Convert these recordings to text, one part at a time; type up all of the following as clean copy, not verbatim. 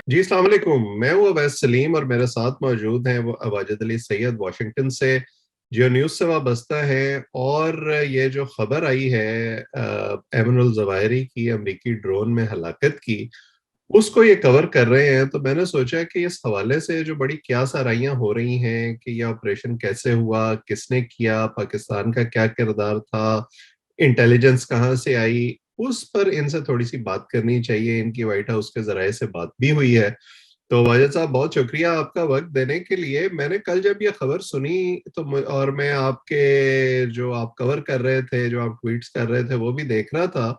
جی السلام علیکم، میں ہوں اویس سلیم اور میرے ساتھ موجود ہیں وہ واجد علی سید واشنگٹن سے، جو نیوز سے وابستہ ہے۔ اور یہ جو خبر آئی ہے ایمن الظواہری کی امریکی ڈرون میں ہلاکت کی، اس کو یہ کور کر رہے ہیں۔ تو میں نے سوچا کہ اس حوالے سے جو بڑی کیا سرائیاں ہو رہی ہیں کہ یہ آپریشن کیسے ہوا، کس نے کیا، پاکستان کا کیا کردار تھا، انٹیلیجنس کہاں سے آئی، اس پر ان سے تھوڑی سی بات کرنی چاہیے۔ ان کی وائٹ ہاؤس کے ذرائع سے بات بھی ہوئی ہے۔ تو واجد صاحب بہت شکریہ آپ کا وقت دینے کے لیے۔ میں نے کل جب یہ خبر سنی تو اور میں آپ کے جو آپ کور کر رہے تھے، جو آپ ٹویٹس کر رہے تھے، وہ بھی دیکھ رہا تھا،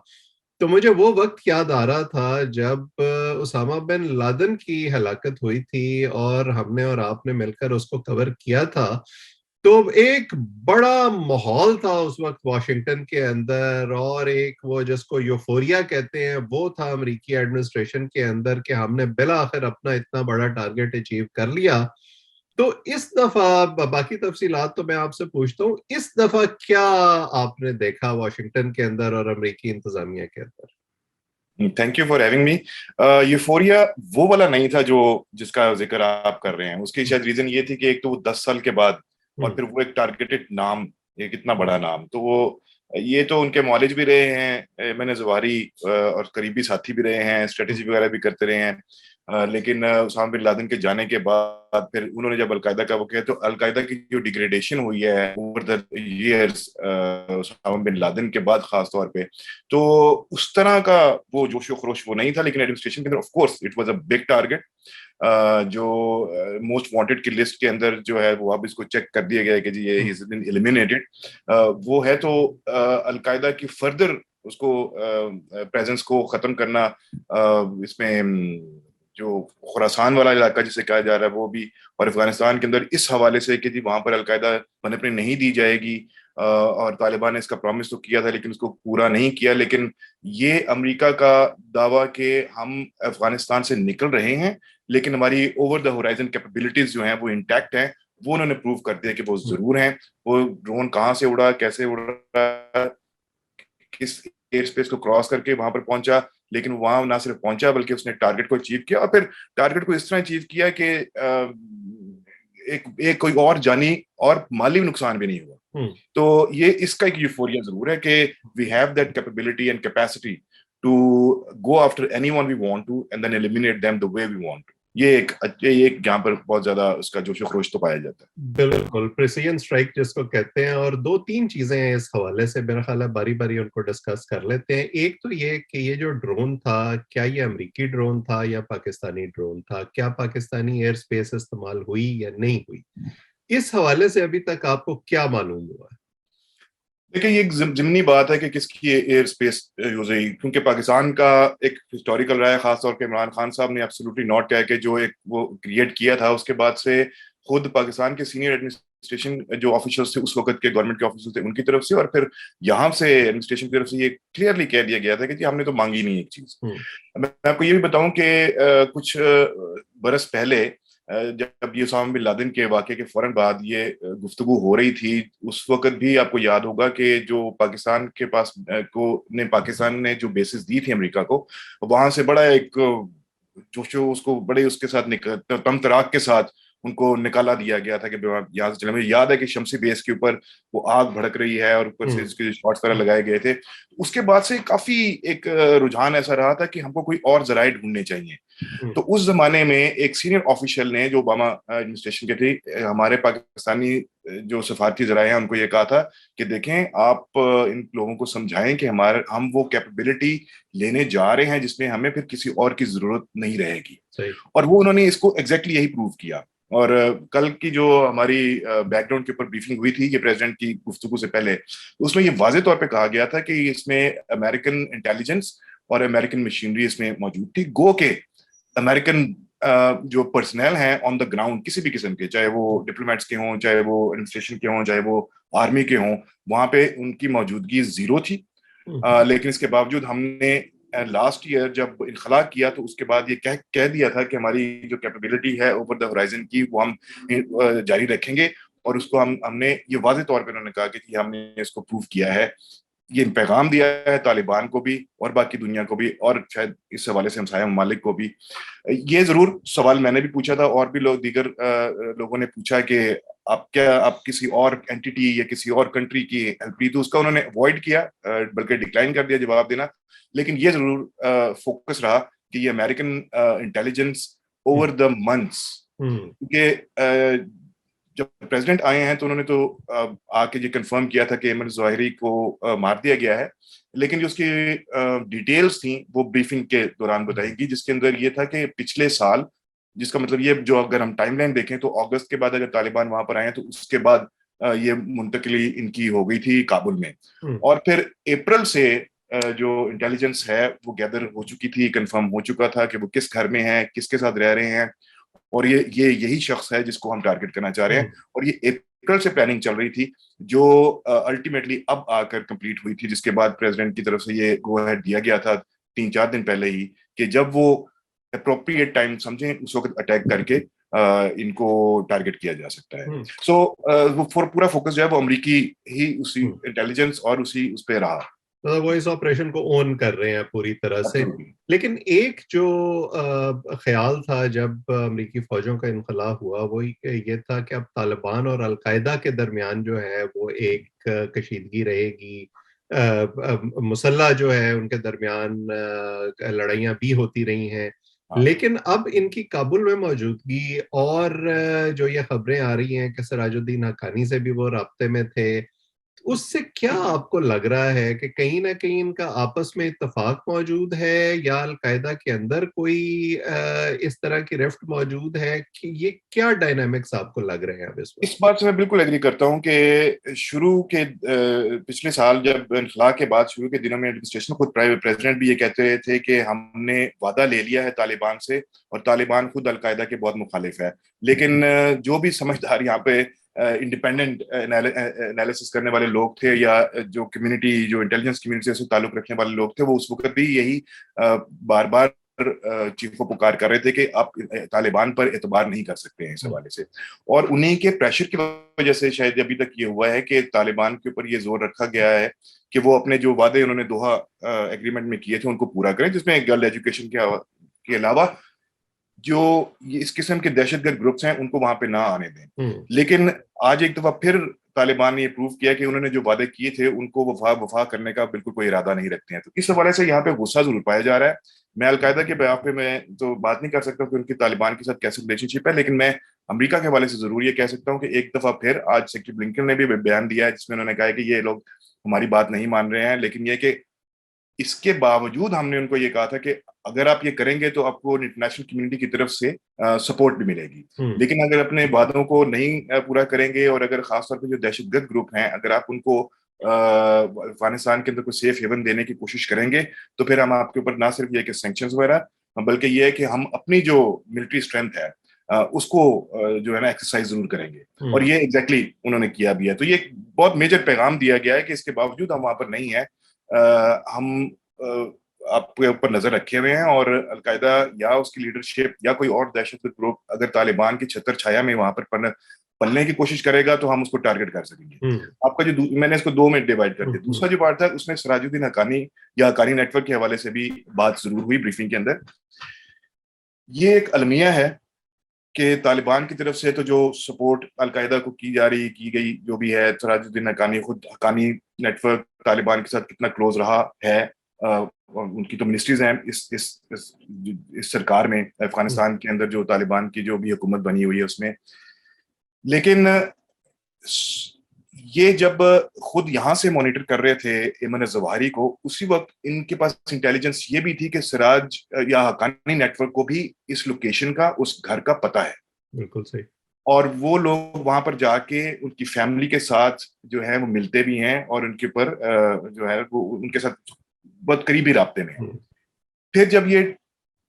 تو مجھے وہ وقت یاد آ رہا تھا جب اسامہ بن لادن کی ہلاکت ہوئی تھی اور ہم نے اور آپ نے مل کر اس کو کور کیا تھا۔ تو ایک بڑا ماحول تھا اس وقت واشنگٹن کے اندر، اور ایک وہ جس کو یوفوریا کہتے ہیں وہ تھا امریکی ایڈمنسٹریشن کے اندر کہ ہم نے بالآخر اپنا اتنا بڑا ٹارگٹ اچیو کر لیا۔ تو اس دفعہ باقی تفصیلات تو میں آپ سے پوچھتا ہوں، اس دفعہ کیا آپ نے دیکھا واشنگٹن کے اندر اور امریکی انتظامیہ کے اندر؟ Thank you for having me. Euphoria وہ والا نہیں تھا جو جس کا ذکر آپ کر رہے ہیں۔ اس کی شاید ریزن یہ تھی کہ ایک تو وہ 10 سال کے بعد، اور پھر وہ ایک ٹارگیٹڈ نام، ایک اتنا بڑا نام، تو وہ یہ تو ان کے معالج بھی رہے ہیں، میں نے زواری اور قریبی ساتھی بھی رہے ہیں، اسٹریٹجی وغیرہ بھی کرتے رہے ہیں، لیکن اسامہ بن لادن کے جانے کے بعد پھر انہوں نے جب القاعدہ کا وہ کیا، تو القاعدہ کی جو ڈیگریڈیشن ہوئی ہے over the years Osama bin Laden کے بعد خاص طور پہ، تو اس طرح کا وہ جوش و خروش وہ نہیں تھا۔ لیکن ایڈمنسٹریشن کے اندر of course it was a big target, جو موسٹ وانٹڈ کی لسٹ کے اندر جو ہے وہ اب اس کو چیک کر دیا گیا ہے کہ جی یہ از بین ایلیمینیٹڈ وہ ہے۔ تو القاعدہ کی فردر اس کو پریزنس کو ختم کرنا، اس میں جو خراسان والا علاقہ جسے کہا جا رہا ہے وہ بھی، اور افغانستان کے اندر اس حوالے سے کہ جی وہاں پر القاعدہ پنپنے نہیں دی جائے گی، اور طالبان نے اس کا پرومس تو کیا تھا لیکن اس کو پورا نہیں کیا۔ لیکن یہ امریکہ کا دعویٰ کہ ہم افغانستان سے نکل رہے ہیں لیکن ہماری اوور دا ہورائزن کیپیبلٹیز جو ہیں وہ انٹیکٹ ہیں، وہ انہوں نے پروو کر دیا کہ وہ ضرور ہیں۔ وہ ڈرون کہاں سے اڑا، کیسے اڑا، کس ایئر اسپیس کو کراس کر کے وہاں پر پہنچا، لیکن وہاں نہ صرف پہنچا بلکہ اس نے ٹارگٹ کو اچیو کیا، اور پھر ٹارگٹ کو اس طرح اچیو کیا کہ ایک کوئی اور جانی اور مالی نقصان بھی نہیں ہوا۔ تو یہ اس کا ایک یوفوریا ضرور ہے کہ we have that capability and capacity to go after anyone we want to and then eliminate them the way we want to. یہ ایک یہاں پر بہت زیادہ اس کا جوش و خروش تو پایا جاتا ہے۔ بالکل پریسیجن سٹرائک جس کو کہتے ہیں، اور دو تین چیزیں ہیں اس حوالے سے، میرا خیال ہے باری باری ان کو ڈسکس کر لیتے ہیں۔ ایک تو یہ کہ یہ جو ڈرون تھا، کیا یہ امریکی ڈرون تھا یا پاکستانی ڈرون تھا؟ کیا پاکستانی ایئر سپیس استعمال ہوئی یا نہیں ہوئی؟ اس حوالے سے ابھی تک آپ کو کیا معلوم ہوا ہے؟ دیکھیں، یہ ایک ضمنی بات ہے کہ کس کی ایئر اسپیس یوز ہوئی، کیونکہ پاکستان کا ایک ہسٹوریکل رہا ہے، خاص طور پہ عمران خان صاحب نے ایبسولوٹلی ناٹ کہا کہ جو ایک وہ کریٹ کیا تھا اس کے بعد سے خود پاکستان کے سینئر ایڈمنسٹریشن جو آفیشلز تھے اس وقت کے گورنمنٹ کے آفیسرز تھے ان کی طرف سے، اور پھر یہاں سے ایڈمنسٹریشن کی طرف سے یہ کلیئرلی کہہ دیا گیا تھا کہ جی ہم نے تو مانگی نہیں ایک چیز۔ میں آپ کو یہ بھی بتاؤں کہ کچھ برس پہلے جب یہ اسامہ بن لادن کے واقعے کے فوراً بعد یہ گفتگو ہو رہی تھی، اس وقت بھی آپ کو یاد ہوگا کہ جو پاکستان نے جو بیسز دی تھی امریکہ کو، وہاں سے بڑا ایک جو اس کو بڑے اس کے ساتھ تم تراک کے ساتھ ان کو نکالا دیا گیا تھا کہ یہاں سے چلے۔ مجھے یاد ہے کہ شمسی بیس کے اوپر وہ آگ بھڑک رہی ہے اور اوپر سے اس کے شارٹس وغیرہ لگائے گئے تھے۔ اس کے بعد سے کافی ایک رجحان ایسا رہا تھا کہ ہم کو کوئی اور ذرائع ڈھونڈنے چاہیے۔ تو اس زمانے میں ایک سینئر آفیشل نے جو اوباما ایڈمنسٹریشن کے تھے، ہمارے پاکستانی جو سفارتی ذرائع ہیں ان کو یہ کہا تھا کہ دیکھیں آپ ان لوگوں کو سمجھائیں کہ ہم وہ کیپیبلٹی لینے جا رہے ہیں جس میں ہمیں پھر کسی اور کی ضرورت نہیں رہے گی۔ اور وہ انہوں نے اس کو ایگزیکٹلی یہی پروو کیا۔ اور کل کی جو ہماری بیک گراؤنڈ کے اوپر بریفنگ ہوئی تھی یہ پریزیڈنٹ کی گفتگو سے پہلے، اس میں یہ واضح طور پہ کہا گیا تھا کہ اس میں امریکن انٹیلیجنس اور امریکن مشینری اس میں موجود تھی، گو کہ امریکن جو پرسنل ہیں آن دا گراؤنڈ کسی بھی قسم کے، چاہے وہ ڈپلومیٹس کے ہوں، چاہے وہ ایڈمنسٹریشن کے ہوں، چاہے وہ آرمی کے ہوں، وہاں پہ ان کی موجودگی زیرو تھی۔ لیکن اس کے باوجود ہم نے لاسٹ ایئر جب انخلا کیا تو اس کے بعد یہ کہہ دیا تھا کہ ہماری جو کیپیبلٹی ہے اوور دا ہورائزن کی وہ ہم جاری رکھیں گے، اور اس کو ہم نے یہ واضح طور پہ انہوں نے کہا کہ ہم نے اس کو پروف کیا ہے۔ یہ پیغام دیا ہے طالبان کو بھی اور باقی دنیا کو بھی اور شاید اس حوالے سے ہمسایہ ممالک کو بھی. یہ ضرور سوال میں نے بھی پوچھا تھا اور بھی دیگر لوگوں نے پوچھا کہ آپ کسی اور اینٹی یا کسی اور کنٹری کی ہیلپ لی, تو اس کا انہوں نے اوائڈ کیا, بلکہ ڈکلائن کر دیا جواب دینا. لیکن یہ ضرور فوکس رہا کہ یہ American intelligence over the months, کیونکہ جب پریزیڈنٹ آئے ہیں تو انہوں نے تو آ کے یہ کنفرم کیا تھا کہ ایمن ظواہری کو مار دیا گیا ہے, لیکن جو اس کی ڈیٹیلز تھیں وہ بریفنگ کے دوران بتائی گی, جس کے اندر یہ تھا کہ پچھلے سال, جس کا مطلب یہ جو اگر ہم ٹائم لائن دیکھیں تو اگست کے بعد اگر طالبان وہاں پر آئے ہیں تو اس کے بعد یہ منتقلی ان کی ہو گئی تھی کابل میں, اور پھر اپریل سے جو انٹیلیجنس ہے وہ گیدر ہو چکی تھی, کنفرم ہو چکا تھا کہ وہ کس گھر میں ہیں, کس کے ساتھ رہ رہے ہیں, اور یہ یہی شخص ہے جس کو ہم ٹارگٹ کرنا چاہ رہے ہیں. اور یہ اپریل سے پلاننگ چل رہی تھی جو الٹیمیٹلی اب آ کر کمپلیٹ ہوئی تھی, جس کے بعد پریزیڈنٹ کی طرف سے یہ گو ہیڈ دیا گیا تھا 3-4 دن پہلے ہی کہ جب وہ اپروپریٹ ٹائم سمجھیں اس وقت اٹیک کر کے ان کو ٹارگٹ کیا جا سکتا ہے. سو وہ پورا فوکس جو ہے وہ امریکی ہی اسی انٹیلیجنس اور اسی اس پہ رہا, وہ اس آپریشن کو اون کر رہے ہیں پوری طرح سے. لیکن ایک جو خیال تھا جب امریکی فوجوں کا انخلا ہوا وہ یہ تھا کہ اب طالبان اور القاعدہ کے درمیان جو ہے وہ ایک کشیدگی رہے گی, مسلح جو ہے ان کے درمیان لڑائیاں بھی ہوتی رہی ہیں, لیکن اب ان کی کابل میں موجودگی اور جو یہ خبریں آ رہی ہیں کہ سراج الدین حقانی سے بھی وہ رابطے میں تھے, اس سے کیا آپ کو لگ رہا ہے کہ کہیں نہ کہیں ان کا آپس میں اتفاق موجود ہے یا القاعدہ کے اندر کوئی اس طرح کی رفٹ موجود ہے, کہ یہ کیا ڈائنامکس آپ کو لگ رہے ہیں اب اس بات سے میں بالکل ایگری کرتا ہوں کہ شروع کے پچھلے سال جب انخلا کے بعد شروع کے دنوں میں ایڈمنسٹریشن خود پریزیڈنٹ بھی یہ کہتے تھے کہ ہم نے وعدہ لے لیا ہے طالبان سے, اور طالبان خود القاعدہ کے بہت مخالف ہے. لیکن جو بھی سمجھدار یہاں پہ انڈیپینڈنٹ انالیسس کرنے والے لوگ تھے یا جو کمیونٹی, جو انٹیلیجنس کمیونٹی سے تعلق رکھنے والے لوگ تھے, وہ اس وقت بھی یہی بار بار چیف کو پکار کر رہے تھے کہ آپ طالبان پر اعتبار نہیں کر سکتے ہیں اس حوالے سے. اور انہیں کے پریشر کی وجہ سے شاید ابھی تک یہ ہوا ہے کہ طالبان کے اوپر یہ زور رکھا گیا ہے کہ وہ اپنے جو وعدے انہوں نے دوحہ ایگریمنٹ میں کیے تھے ان کو پورا کریں, جس میں گرل ایجوکیشن کے علاوہ جو اس قسم کے دہشت گرد گروپس ہیں ان کو وہاں پہ نہ آنے دیں. لیکن آج ایک دفعہ پھر طالبان نے یہ پروف کیا کہ انہوں نے جو وعدے کیے تھے ان کو وفا کرنے کا بالکل کوئی ارادہ نہیں رکھتے ہیں. تو اس حوالے سے یہاں پہ غصہ ضرور پایا جا رہا ہے. میں القاعدہ کے بیان پہ میں تو بات نہیں کر سکتا کہ ان کی طالبان کے ساتھ کیسے ریلیشن شپ ہے, لیکن میں امریکہ کے حوالے سے ضرور یہ کہہ سکتا ہوں کہ ایک دفعہ پھر آج سیکرٹری بلنکن نے بھی بیان دیا ہے جس میں انہوں نے کہا ہے کہ یہ لوگ ہماری بات نہیں مان رہے ہیں, لیکن یہ کہ اس کے باوجود ہم نے ان کو یہ کہا تھا کہ اگر آپ یہ کریں گے تو آپ کو انٹرنیشنل کمیونٹی کی طرف سے سپورٹ بھی ملے گی, لیکن اگر اپنے وعدوں کو نہیں پورا کریں گے اور اگر خاص طور پہ جو دہشت گرد گروپ ہیں اگر آپ ان کو افغانستان کے اندر کوئی سیف ہیون دینے کی کوشش کریں گے تو پھر ہم آپ کے اوپر نہ صرف یہ کہ سینکشنز وغیرہ, بلکہ یہ ہے کہ ہم اپنی جو ملٹری اسٹرینتھ ہے اس کو جو ہے نا ایکسرسائز ضرور کریں گے. اور یہ ایگزیکٹلی انہوں نے کیا بھی ہے. تو یہ ایک بہت میجر پیغام دیا گیا ہے کہ اس کے باوجود ہم وہاں پر نہیں ہیں, ہم آپ کے اوپر نظر رکھے ہوئے ہیں, اور القاعدہ یا اس کی لیڈرشپ یا کوئی اور دہشت گرد گروپ اگر طالبان کی چھتر چھایا میں وہاں پر پلنے کی کوشش کرے گا تو ہم اس کو ٹارگٹ کر سکیں گے. آپ کا جو میں نے اس کو 2 میں ڈیوائڈ کر دیا. دوسرا جو بات تھا اس میں سراج الدین حقانی یا حقانی نیٹ ورک کے حوالے سے بھی بات ضرور ہوئی بریفنگ کے اندر. یہ ایک المیہ ہے کہ طالبان کی طرف سے تو جو سپورٹ القاعدہ کو کی گئی جو بھی ہے, سراج الدین حقانی خود حقانی نیٹ ورک طالبان کے ساتھ کتنا کلوز رہا ہے, ان کی تو منسٹریز ہیں اس سرکار میں افغانستان کے اندر جو طالبان کی جو بھی حکومت بنی ہوئی ہے اس میں. لیکن یہ جب خود یہاں سے مانیٹر کر رہے تھے ایمن ظواہری کو, اسی وقت ان کے پاس انٹیلیجنس یہ بھی تھی کہ سراج یا حقانی نیٹ ورک کو بھی اس لوکیشن کا, اس گھر کا پتہ ہے. بالکل صحیح. اور وہ لوگ وہاں پر جا کے ان کی فیملی کے ساتھ جو ہے وہ ملتے بھی ہیں اور ان کے اوپر جو ہے وہ ان کے ساتھ بہت قریبی رابطے میں. پھر جب یہ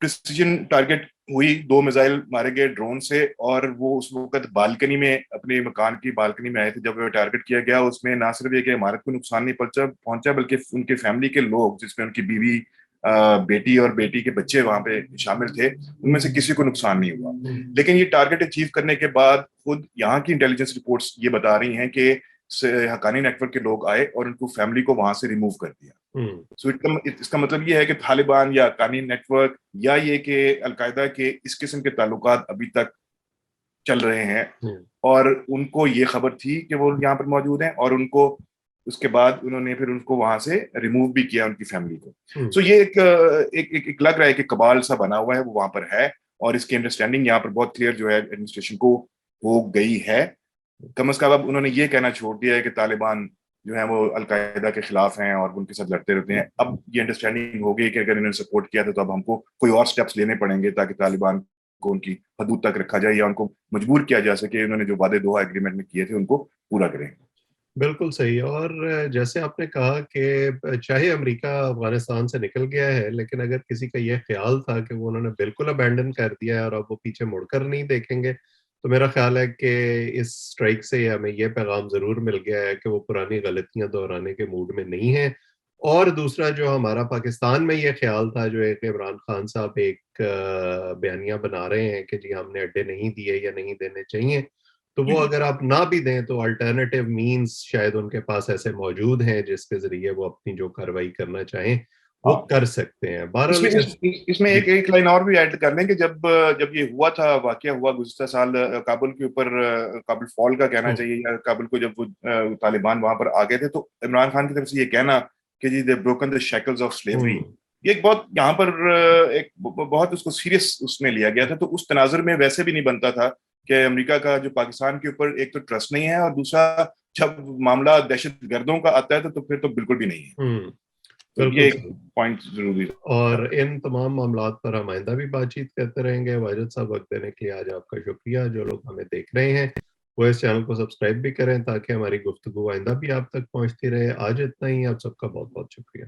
پریسیجن ٹارگٹ ہوئی, 2 میزائل مارے گئے ڈرون سے, اور وہ اس وقت بالکنی میں اپنے مکان کی بالکنی میں آئے تھے جب وہ ٹارگٹ کیا گیا. اس میں نہ صرف یہ کہ عمارت کو نقصان نہیں پہنچا بلکہ ان کے فیملی کے لوگ جس میں ان کی بیوی, بیٹی اور بیٹی کے بچے وہاں پہ شامل تھے, ان میں سے کسی کو نقصان نہیں ہوا. لیکن یہ ٹارگٹ اچیو کرنے کے بعد خود یہاں کی انٹیلیجنس رپورٹس یہ بتا رہی ہیں کہ سے حقانی نیٹ ورک کے لوگ آئے اور ان کو فیملی کو وہاں سے ریموو کر دیا. سو اس کا مطلب یہ ہے کہ طالبان یا حقانی نیٹ ورک یا یہ کہ القاعدہ کے اس قسم کے تعلقات ابھی تک چل رہے ہیں, اور ان کو یہ خبر تھی کہ وہ یہاں پر موجود ہیں, اور ان کو اس کے بعد انہوں نے پھر ان کو وہاں سے ریموو بھی کیا ان کی فیملی کو. سو یہ ایک لگ رہا ہے کہ کبال سا بنا ہوا ہے وہ وہاں پر ہے, اور اس کی انڈرسٹینڈنگ یہاں پر بہت کلیئر جو ہے ایڈمنسٹریشن کو ہو گئی ہے. کم از کم اب انہوں نے یہ کہنا چھوڑ دیا ہے کہ طالبان جو ہیں وہ القاعدہ کے خلاف ہیں اور ان کے ساتھ لڑتے رہتے ہیں. اب یہ انڈرسٹینڈنگ ہو گئی کہ اگر انہوں نے سپورٹ کیا تھا تو اب ہم کو کوئی اور سٹیپس لینے پڑیں گے تاکہ طالبان کو ان کی حدود تک رکھا جائے یا ان کو مجبور کیا جا سکے انہوں نے جو وعدے دوحہ ایگریمنٹ میں کیے تھے ان کو پورا کریں. بالکل صحیح. اور جیسے آپ نے کہا کہ چاہے امریکہ افغانستان سے نکل گیا ہے, لیکن اگر کسی کا یہ خیال تھا کہ وہ انہوں نے بالکل ابینڈن کر دیا ہے اور اب وہ پیچھے مڑ کر نہیں دیکھیں گے, تو میرا خیال ہے کہ اس اسٹرائک سے ہمیں یہ پیغام ضرور مل گیا ہے کہ وہ پرانی غلطیاں دہرانے کے موڈ میں نہیں ہیں. اور دوسرا جو ہمارا پاکستان میں یہ خیال تھا, جو ایک عمران خان صاحب ایک بیانیہ بنا رہے ہیں کہ جی ہم نے اڈے نہیں دیے یا نہیں دینے چاہیے, تو وہ اگر آپ نہ بھی دیں تو الٹرنیٹیو مینز شاید ان کے پاس ایسے موجود ہیں جس کے ذریعے وہ اپنی جو کارروائی کرنا چاہیں وہ کر سکتے ہیں. اس بہرحال میں ایک لائن اور بھی ایڈ کر لیں کہ جب یہ ہوا تھا, واقعہ ہوا گزشتہ سال کابل کے اوپر, کابل فال کا کہنا چاہیے, یا کابل کو جب وہ طالبان وہاں پر آ گئے تھے, تو عمران خان کی طرف سے یہ کہنا کہ جی they broken the shackles of slavery, یہ ایک بہت یہاں پر ایک بہت اس کو سیریس اس میں لیا گیا تھا. تو اس تناظر میں ویسے بھی نہیں بنتا تھا کہ امریکہ کا جو پاکستان کے اوپر ایک تو ٹرسٹ نہیں ہے, اور دوسرا جب معاملہ دہشت گردوں کا آتا ہے تو پھر تو بالکل بھی نہیں ہے. تو یہ ایک پوائنٹ ضروری ہے. اور ان تمام معاملات پر ہم آئندہ بھی بات چیت کرتے رہیں گے. واجد صاحب, وقت دینے کے لیے آج آپ کا شکریہ. جو لوگ ہمیں دیکھ رہے ہیں وہ اس چینل کو سبسکرائب بھی کریں تاکہ ہماری گفتگو آئندہ بھی آپ تک پہنچتی رہے. آج اتنا ہی, آپ سب کا بہت بہت شکریہ.